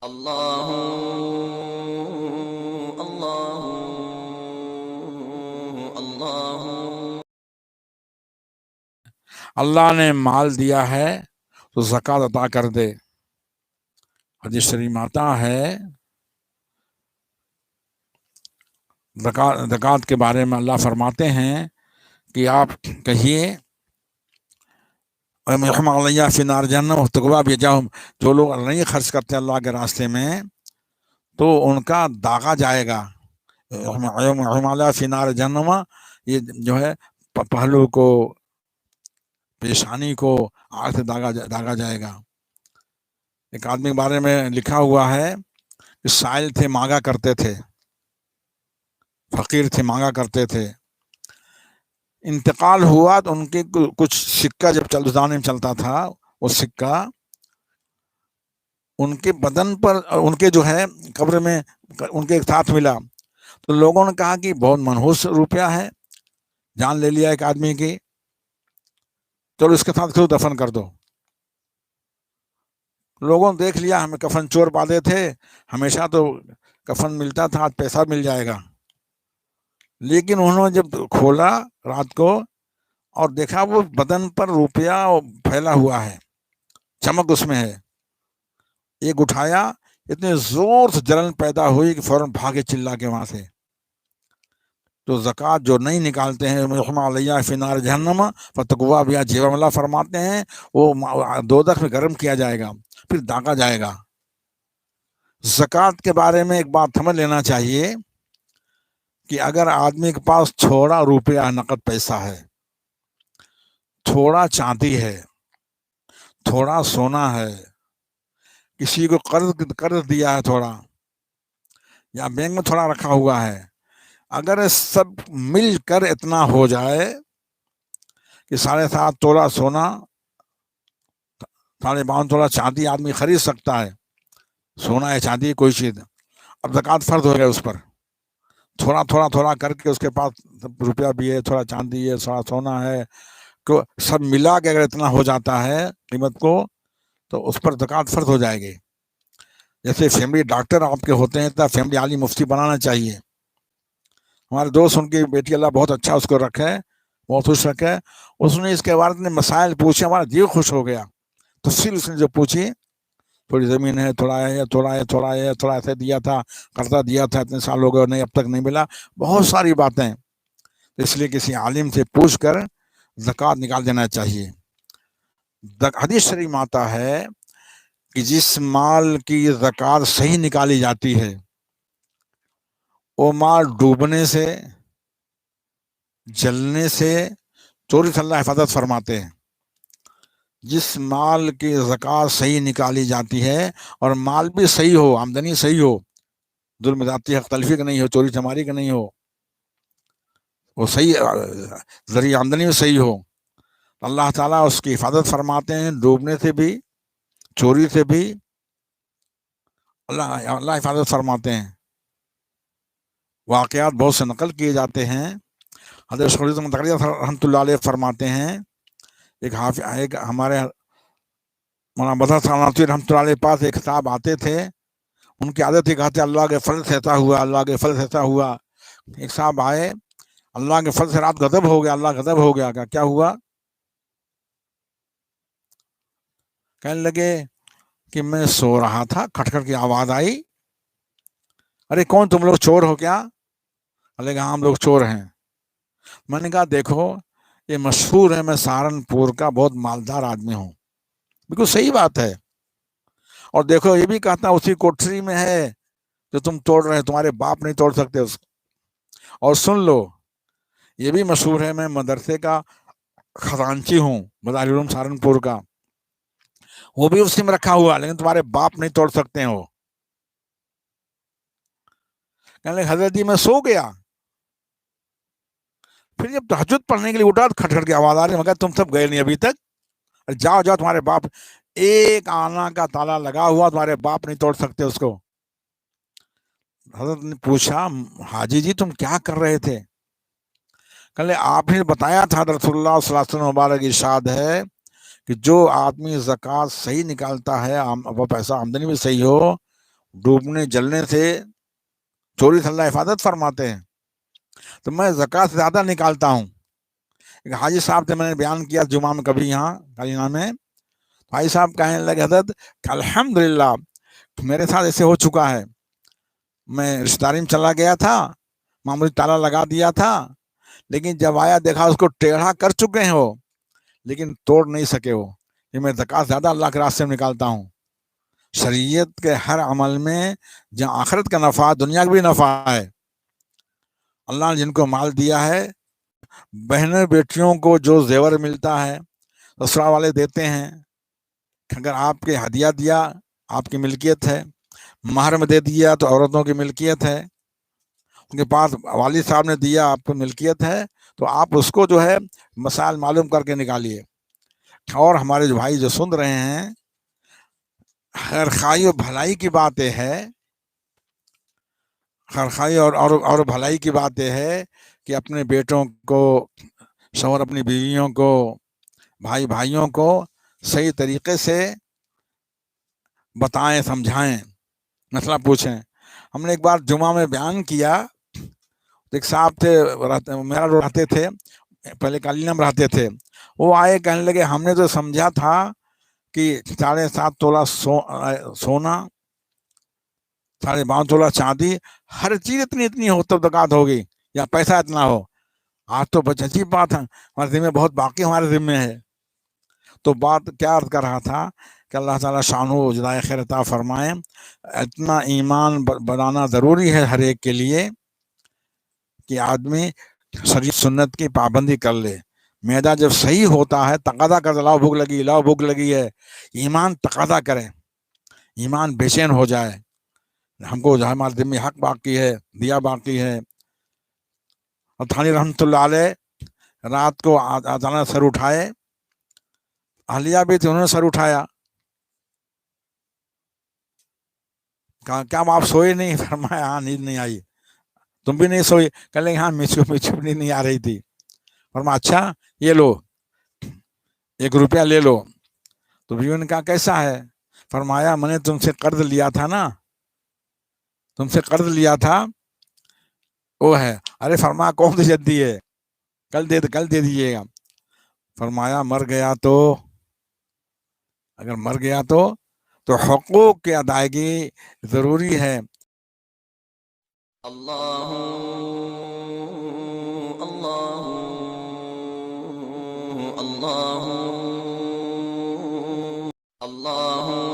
اللہ اللہ اللہ۔ اللہ نے مال دیا ہے تو زکوٰۃ عطا کر دے۔ حدیث شریف آتا ہے زکوٰۃ کے بارے میں اللہ فرماتے ہیں کہ آپ کہیے علیہ فی نار جہنم تقوا بھی جاؤ، جو لوگ نہیں خرچ کرتے اللہ کے راستے میں تو ان کا داغا جائے گا۔ علیہ فی نار جہنم، یہ جو ہے پہلو کو، پیشانی کو آگ سے داغا جائے گا۔ ایک آدمی کے بارے میں لکھا ہوا ہے کہ سائل تھے، مانگا کرتے تھے، فقیر تھے، مانگا کرتے تھے، انتقال ہوا تو ان کے کچھ سکہ جب زمانے میں چلتا تھا، وہ سکہ ان کے بدن پر، ان کے جو ہے قبر میں ان کے ساتھ ملا، تو لوگوں نے کہا کہ بہت منحوس روپیہ ہے، جان لے لیا ایک آدمی کی، چلو اس کے ساتھ کیوں دفن کر دو۔ لوگوں نے دیکھ لیا ہمیں کفن چور پاتے تھے، ہمیشہ تو کفن ملتا تھا، آج پیسہ مل جائے گا، لیکن انہوں نے جب کھولا رات کو اور دیکھا وہ بدن پر روپیہ پھیلا ہوا ہے، چمک اس میں ہے، ایک اٹھایا، اتنے زور سے جلن پیدا ہوئی کہ فوراً بھاگے چلا کے وہاں سے۔ تو زکوٰۃ جو نہیں نکالتے ہیں علیہ فی نار جہنم فتقوا بہا جہنم، اللہ فرماتے ہیں وہ دوزخ میں گرم کیا جائے گا، پھر داغا جائے گا۔ زکوٰۃ کے بارے میں ایک بات سمجھ لینا چاہیے کہ اگر آدمی کے پاس تھوڑا روپیہ نقد پیسہ ہے، تھوڑا چاندی ہے، تھوڑا سونا ہے، کسی کو قرض دیا ہے تھوڑا، یا بینک میں تھوڑا رکھا ہوا ہے، اگر سب مل کر اتنا ہو جائے کہ 7.5 تولہ سونا، 52 تولہ چاندی آدمی خرید سکتا ہے، سونا ہے چاندی کوئی چیز، اب زکوٰۃ فرض ہو گیا اس پر۔ تھوڑا تھوڑا تھوڑا کر کے اس کے پاس روپیہ بھی ہے، تھوڑا چاندی ہے، تھوڑا سونا ہے، سب ملا کے اگر اتنا ہو جاتا ہے قیمت کو تو اس پر زکوٰۃ فرض ہو جائے گی۔ جیسے فیملی ڈاکٹر آپ کے ہوتے ہیں تو فیملی عالم مفتی بنانا چاہیے۔ ہمارے دوست، ان کی بیٹی اللہ بہت اچھا اس کو رکھے، بہت خوش رکھے، اس نے اس کے بارے میں مسائل پوچھے، ہمارا دل خوش ہو گیا۔ تفصیل اس نے جو پوچھی، تھوڑی زمین ہے، تھوڑا ہے، تھوڑا ہے، تھوڑا ہے، تھوڑا ایسے دیا تھا، قرضہ دیا تھا، اتنے سال ہو گئے نہیں، اب تک نہیں ملا، بہت ساری باتیں، اس لیے کسی عالم سے پوچھ کر زکوٰۃ نکال دینا چاہیے۔ حدیث شریف میں آتا ہے کہ جس مال کی زکوٰۃ صحیح نکالی جاتی ہے وہ مال ڈوبنے سے، جلنے سے، چوری سے اللہ حفاظت فرماتے ہیں۔ جس مال کی زکوٰۃ صحیح نکالی جاتی ہے اور مال بھی صحیح ہو، آمدنی صحیح ہو، ظلم ذاتی حق تلفی کا نہیں ہو، چوری چماری کا نہیں ہو، وہ صحیح ذریعہ آمدنی میں صحیح ہو، اللہ تعالیٰ اس کی حفاظت فرماتے ہیں، ڈوبنے سے بھی، چوری سے بھی اللہ حفاظت فرماتے ہیں۔ واقعات بہت سے نقل کیے جاتے ہیں۔ حضرت رحمۃ اللہ علیہ فرماتے ہیں، ایک ہمارے مولانا بدر صاحب رحمۃ اللہ علیہ پاس ایک صاحب آتے تھے، ان کی عادت ہی کہتے اللہ کے فضل سے ایسا ہوا، اللہ کے فضل سے ایسا ہوا۔ ایک صاحب آئے، اللہ کے فضل سے رات غضب ہو گیا، اللہ غضب ہو گیا، کیا ہوا؟ کہنے لگے کہ میں سو رہا تھا، کھٹکھٹ کی آواز آئی، ارے کون تم لوگ چور ہو کیا؟ کہا ہم لوگ چور ہیں۔ میں نے کہا دیکھو یہ مشہور ہے میں سہارنپور کا بہت مالدار آدمی ہوں، بالکل صحیح بات ہے، اور دیکھو یہ بھی کہتا اسی کوٹری میں ہے جو تم توڑ رہے، تمہارے باپ نہیں توڑ سکتے اس کو، اور سن لو یہ بھی مشہور ہے میں مدرسے کا خزانچی ہوں، مدارس العلوم سہارنپور کا، وہ بھی اسی میں رکھا ہوا، لیکن تمہارے باپ نہیں توڑ سکتے ہیں وہ۔ کہنے لگے حضرت جی میں سو گیا، پھر جب تہجد پڑھنے کے لیے اٹھا تو کھٹ کھٹ کی آواز آ رہی، مگر تم سب گئے نہیں ابھی تک، جاؤ جاؤ تمہارے باپ، ایک آنا کا تالا لگا ہوا، تمہارے باپ نہیں توڑ سکتے اس کو۔ حضرت نے پوچھا حاجی جی تم کیا کر رہے تھے؟ کہنے آپ نے بتایا تھا رسول اللہ صلی اللہ علیہ وسلم مبارک ارشاد ہے کہ جو آدمی زکوٰۃ صحیح نکالتا ہے، وہ پیسہ آمدنی بھی صحیح ہو، ڈوبنے جلنے سے چوری سے اللہ حفاظت فرماتے ہیں. تو میں زکوٰۃ سے زیادہ نکالتا ہوں. ایک حاجی صاحب سے میں نے بیان کیا جمعہ میں کبھی یہاں کالینہ میں. بھائی صاحب کہنے لگے حضرت کہ الحمدللہ میرے ساتھ ایسے ہو چکا ہے, میں رشتہ داری میں چلا گیا تھا, معمولی تالا لگا دیا تھا, لیکن جب آیا دیکھا اس کو ٹیڑھا کر چکے ہیں وہ, لیکن توڑ نہیں سکے وہ. یہ میں زکوٰۃ زیادہ اللہ کے راستے میں نکالتا ہوں. شریعت کے ہر عمل میں جہاں آخرت کا نفع دنیا کا بھی نفع ہے. اللہ نے جن کو مال دیا ہے, بہنوں بیٹیوں کو جو زیور ملتا ہے سسرال والے دیتے ہیں, اگر آپ کے ہدیہ دیا آپ کی ملکیت ہے, مہر میں دے دیا تو عورتوں کی ملکیت ہے, ان کے پاس والد صاحب نے دیا آپ کو ملکیت ہے, تو آپ اس کو جو ہے مسائل معلوم کر کے نکالیے. اور ہمارے جو بھائی جو سن رہے ہیں, خیر خواہی اور بھلائی کی بات یہ ہے, خیر خواہی اور بھلائی کی بات یہ ہے کہ اپنے بیٹوں کو, شوہر اپنی بیویوں کو, بھائی بھائیوں کو صحیح طریقے سے بتائیں, سمجھائیں, مسئلہ پوچھیں. ہم نے ایک بار جمعہ میں بیان کیا, ایک صاحب تھے میرا رہتے تھے, پہلے کالینہ میں رہتے تھے. وہ آئے کہنے لگے ہم نے تو سمجھا تھا کہ 7.5 تولہ سونا, 12.5 تولہ چاندی, ہر چیز اتنی ہو تب زکوٰۃ ہوگی, یا پیسہ اتنا ہو. آج تو بچ عجیب بات ہے, ہمارے ذمہ بہت باقی ہمارے ذمہ ہے. تو بات کیا عرض کر رہا تھا کہ اللہ تعالیٰ شانہ جزائے خیر عطا فرمائے. اتنا ایمان بنانا ضروری ہے ہر ایک کے لیے کہ آدمی شریعت سنت کی پابندی کر لے. معدہ جب صحیح ہوتا ہے تقاضا کرتا, لاؤ بھوک لگی, لاؤ بھوک لگی ہے, ایمان تقاضا کرے, ایمان بے چین ہو جائے, ہم کو جو ہمارے ذمہ حق باقی ہے, دیا باقی ہے. اور تھانی رحمۃ اللہ علیہ رات کو اچانک سر اٹھائے, اہلیہ بھی تھے, انہوں نے سر اٹھایا, کہا کیا آپ سوئے نہیں؟ فرمایا ہاں نیند نہیں آئی. تم بھی نہیں سوئی؟ کہہ لیں ہاں مجھ کو نیند نہیں آ رہی تھی. فرمایا اچھا یہ لو 1 روپیہ لے لو. تو بیوی نے کہا کیسا ہے؟ فرمایا میں نے تم سے قرض لیا تھا نا, تم سے قرض لیا تھا وہ ہے. ارے فرمایا کون سی جدی ہے, کل دے دیجیے گا. فرمایا مر گیا تو, اگر مر گیا تو حقوق کی ادائیگی ضروری ہے. اللہ اللہ اللہ اللہ